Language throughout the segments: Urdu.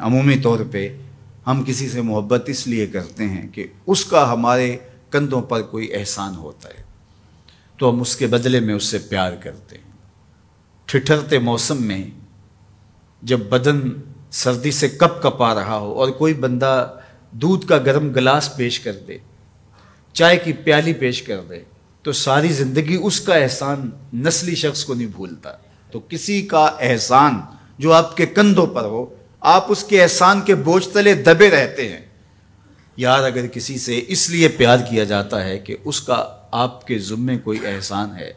عمومی طور پہ ہم کسی سے محبت اس لیے کرتے ہیں کہ اس کا ہمارے کندھوں پر کوئی احسان ہوتا ہے تو ہم اس کے بدلے میں اس سے پیار کرتے ہیں۔ ٹھٹھرتے موسم میں جب بدن سردی سے کپ کپا رہا ہو اور کوئی بندہ دودھ کا گرم گلاس پیش کر دے، چائے کی پیالی پیش کر دے، تو ساری زندگی اس کا احسان نسلی شخص کو نہیں بھولتا۔ تو کسی کا احسان جو آپ کے کندھوں پر ہو، آپ اس کے احسان کے بوجھ تلے دبے رہتے ہیں۔ یار اگر کسی سے اس لیے پیار کیا جاتا ہے کہ اس کا آپ کے ذمے کوئی احسان ہے،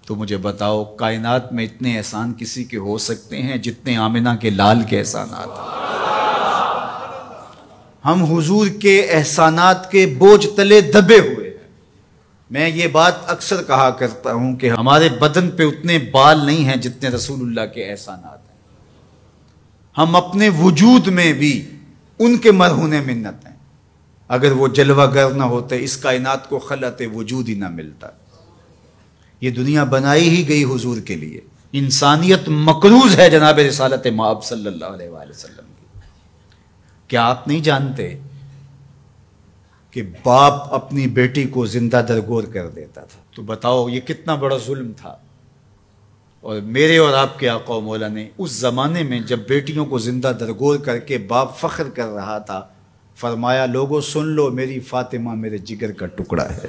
تو مجھے بتاؤ کائنات میں اتنے احسان کسی کے ہو سکتے ہیں جتنے آمنہ کے لال کے احسانات ہیں؟ ہم حضور کے احسانات کے بوجھ تلے دبے ہوئے ہیں۔ میں یہ بات اکثر کہا کرتا ہوں کہ ہمارے بدن پہ اتنے بال نہیں ہیں جتنے رسول اللہ کے احسانات ہیں۔ ہم اپنے وجود میں بھی ان کے مرہون منت ہیں۔ اگر وہ جلوہ گر نہ ہوتے اس کائنات کو خلعت وجود ہی نہ ملتا۔ یہ دنیا بنائی ہی گئی حضور کے لیے۔ انسانیت مقروض ہے جناب رسالت مآب صلی اللہ علیہ وآلہ وسلم کی۔ کیا آپ نہیں جانتے کہ باپ اپنی بیٹی کو زندہ درگور کر دیتا تھا؟ تو بتاؤ یہ کتنا بڑا ظلم تھا۔ اور میرے اور آپ کے آقا و مولا نے اس زمانے میں جب بیٹیوں کو زندہ درگور کر کے باپ فخر کر رہا تھا، فرمایا لوگوں سن لو میری فاطمہ میرے جگر کا ٹکڑا ہے۔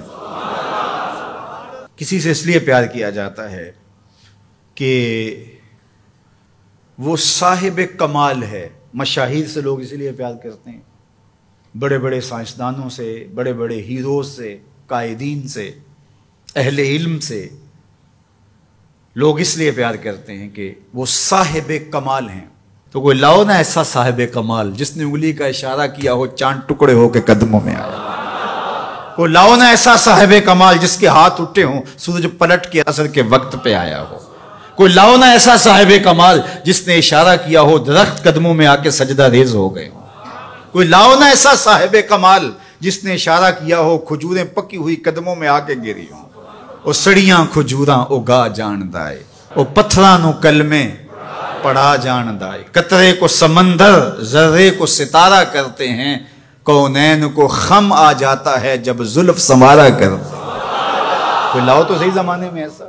کسی سے اس لیے پیار کیا جاتا ہے کہ وہ صاحب کمال ہے۔ مشاہیر سے لوگ اس لیے پیار کرتے ہیں، بڑے بڑے سائنسدانوں سے، بڑے بڑے ہیروز سے، قائدین سے، اہل علم سے لوگ اس لیے پیار کرتے ہیں کہ وہ صاحب کمال ہیں۔ تو کوئی لاؤ نا ایسا صاحب کمال جس نے انگلی کا اشارہ کیا ہو چاند ٹکڑے ہو کے قدموں میں آیا۔ کوئی لاؤ نا ایسا صاحب کمال جس کے ہاتھ اٹھے ہوں سورج پلٹ کے عصر کے وقت پہ آیا ہو۔ کوئی لاؤ نا ایسا صاحب کمال جس نے اشارہ کیا ہو درخت قدموں میں آ کے سجدہ ریز ہو گئے ہوں۔ کوئی لاؤ نا ایسا صاحب کمال جس نے اشارہ کیا ہو کھجوریں پکی ہوئی قدموں میں آ کے گری ہوں۔ او سڑیاں کھجوراں اگا جان دائے، او پتھراں نو کلمے پڑھا جان دائے، قطرے کو سمندر ذرے کو ستارہ کرتے ہیں، کونین کو خم آ جاتا ہے جب زلف سنوارا کرتے ہیں۔ کوئی لاؤ تو صحیح زمانے میں ایسا۔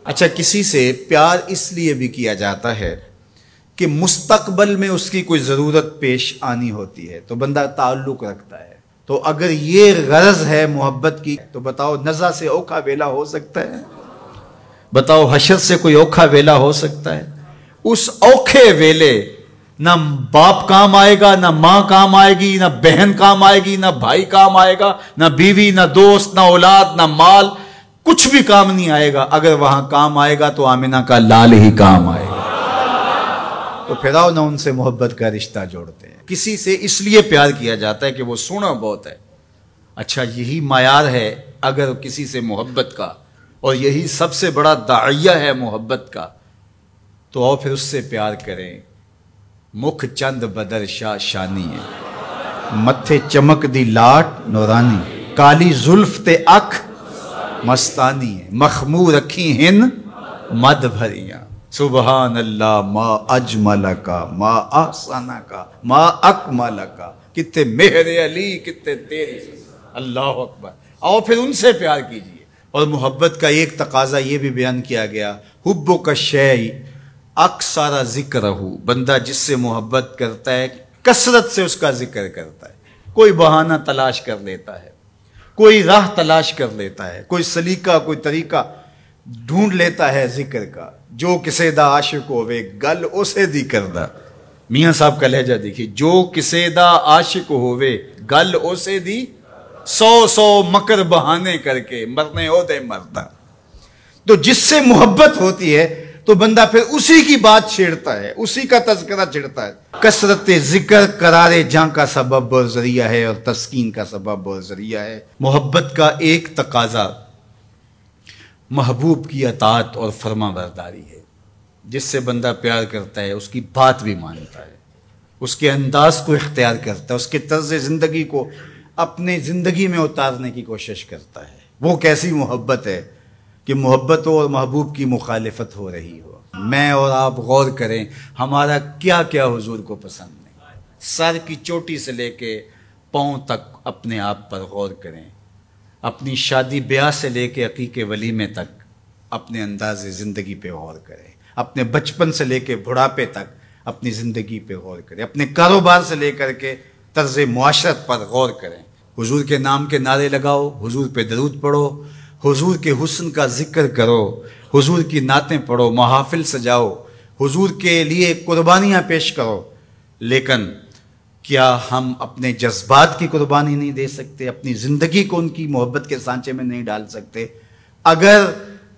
اچھا کسی سے پیار اس لیے بھی کیا جاتا ہے کہ مستقبل میں اس کی کوئی ضرورت پیش آنی ہوتی ہے تو بندہ تعلق رکھتا ہے۔ تو اگر یہ غرض ہے محبت کی تو بتاؤ نزع سے اوکھا ویلا ہو سکتا ہے؟ بتاؤ حشر سے کوئی اوکھا ویلا ہو سکتا ہے؟ اس اوکھے ویلے نہ باپ کام آئے گا، نہ ماں کام آئے گی، نہ بہن کام آئے گی، نہ بھائی کام آئے گا، نہ بیوی، نہ دوست، نہ اولاد، نہ مال، کچھ بھی کام نہیں آئے گا۔ اگر وہاں کام آئے گا تو آمنہ کا لال ہی کام آئے گا۔ تو پھر آؤ نہ ان سے محبت کا رشتہ جوڑتے ہیں۔ کسی سے اس لیے پیار کیا جاتا ہے کہ وہ سونا بہت ہے۔ اچھا یہی معیار ہے اگر کسی سے محبت کا، اور یہی سب سے بڑا داعیہ ہے محبت کا، تو آؤ پھر اس سے پیار کریں۔ مکھ چند بدر شاہ شانی ہے، متھے چمک دی لاٹ نورانی، کالی زلف تے اکھ مستانی ہے، مخمور رکھی ہن مد بھریاں، سبحان اللہ ما اجمل کا ما احسن کا ما اکمل کا، کتے مہر علی کتے تیری، اللہ اکبر۔ آؤ پھر ان سے پیار کیجئے۔ اور محبت کا ایک تقاضا یہ بھی بیان کیا گیا، حب کا شیء اکثر ذکر ہو، بندہ جس سے محبت کرتا ہے کثرت سے اس کا ذکر کرتا ہے، کوئی بہانہ تلاش کر لیتا ہے، کوئی راہ تلاش کر لیتا ہے، کوئی سلیقہ کوئی طریقہ ڈھونڈ لیتا ہے ذکر کا۔ جو کسے دا عاشق ہوئے گل اسے دی کردہ، میاں صاحب کا لہجہ دیکھیے، جو کسے دا عاشق ہوئے گل اسے دی، سو مکر بہانے کر کے مرنے ہو دے مردہ۔ تو جس سے محبت ہوتی ہے تو بندہ پھر اسی کی بات چھیڑتا ہے، اسی کا تذکرہ چھیڑتا ہے۔ کثرت ذکر قرار جاں کا سبب اور ذریعہ ہے، اور تسکین کا سبب اور ذریعہ ہے۔ محبت کا ایک تقاضا محبوب کی اطاعت اور فرما برداری ہے۔ جس سے بندہ پیار کرتا ہے اس کی بات بھی مانتا ہے، اس کے انداز کو اختیار کرتا ہے، اس کے طرز زندگی کو اپنے زندگی میں اتارنے کی کوشش کرتا ہے۔ وہ کیسی محبت ہے کہ محبت ہو اور محبوب کی مخالفت ہو رہی ہو۔ میں اور آپ غور کریں ہمارا کیا کیا حضور کو پسند نہیں۔ سر کی چوٹی سے لے کے پاؤں تک اپنے آپ پر غور کریں، اپنی شادی بیاہ سے لے کے عقیقے ولیمے تک اپنے انداز زندگی پہ غور کریں، اپنے بچپن سے لے کے بڑھاپے تک اپنی زندگی پہ غور کریں، اپنے کاروبار سے لے کر کے طرز معاشرت پر غور کریں، حضور کے نام کے نعرے لگاؤ، حضور پہ درود پڑھو، حضور کے حسن کا ذکر کرو، حضور کی نعتیں پڑھو، محافل سجاؤ، حضور کے لیے قربانیاں پیش کرو، لیکن کیا ہم اپنے جذبات کی قربانی نہیں دے سکتے؟ اپنی زندگی کو ان کی محبت کے سانچے میں نہیں ڈال سکتے؟ اگر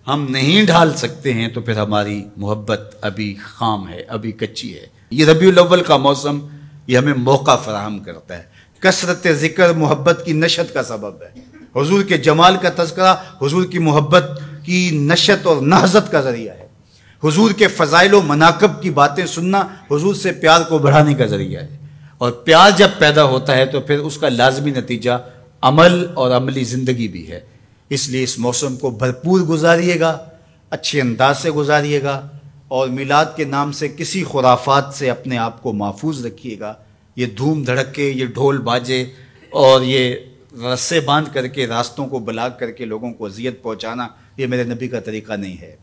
ہم نہیں ڈال سکتے ہیں تو پھر ہماری محبت ابھی خام ہے، ابھی کچی ہے۔ یہ ربیع الاول کا موسم یہ ہمیں موقع فراہم کرتا ہے۔ کثرت ذکر محبت کی نشت کا سبب ہے، حضور کے جمال کا تذکرہ حضور کی محبت کی نشت اور نہضت کا ذریعہ ہے، حضور کے فضائل و مناقب کی باتیں سننا حضور سے پیار کو بڑھانے کا ذریعہ ہے، اور پیار جب پیدا ہوتا ہے تو پھر اس کا لازمی نتیجہ عمل اور عملی زندگی بھی ہے۔ اس لیے اس موسم کو بھرپور گزاریے گا، اچھے انداز سے گزاریے گا، اور میلاد کے نام سے کسی خرافات سے اپنے آپ کو محفوظ رکھیے گا۔ یہ دھوم دھڑکے، یہ ڈھول باجے اور یہ رسے باندھ کر کے راستوں کو بلاک کر کے لوگوں کو اذیت پہنچانا، یہ میرے نبی کا طریقہ نہیں ہے۔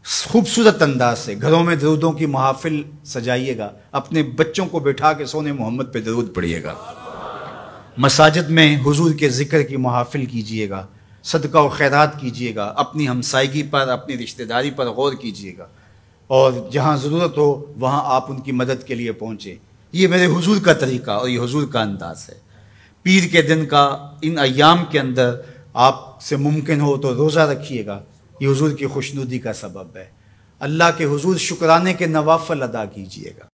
خوبصورت انداز سے گھروں میں درودوں کی محافل سجائیے گا، اپنے بچوں کو بٹھا کے سونے محمد پہ درود پڑھیے گا، مساجد میں حضور کے ذکر کی محافل کیجیے گا، صدقہ و خیرات کیجیے گا، اپنی ہمسائیگی پر، اپنی رشتہ داری پر غور کیجیے گا، اور جہاں ضرورت ہو وہاں آپ ان کی مدد کے لیے پہنچیں۔ یہ میرے حضور کا طریقہ اور یہ حضور کا انداز ہے۔ پیر کے دن کا ان ایام کے اندر آپ سے ممکن ہو تو روزہ رکھیے گا، یہ حضور کی خوشنودی کا سبب ہے۔ اللہ کے حضور شکرانے کے نوافل ادا کیجیے گا۔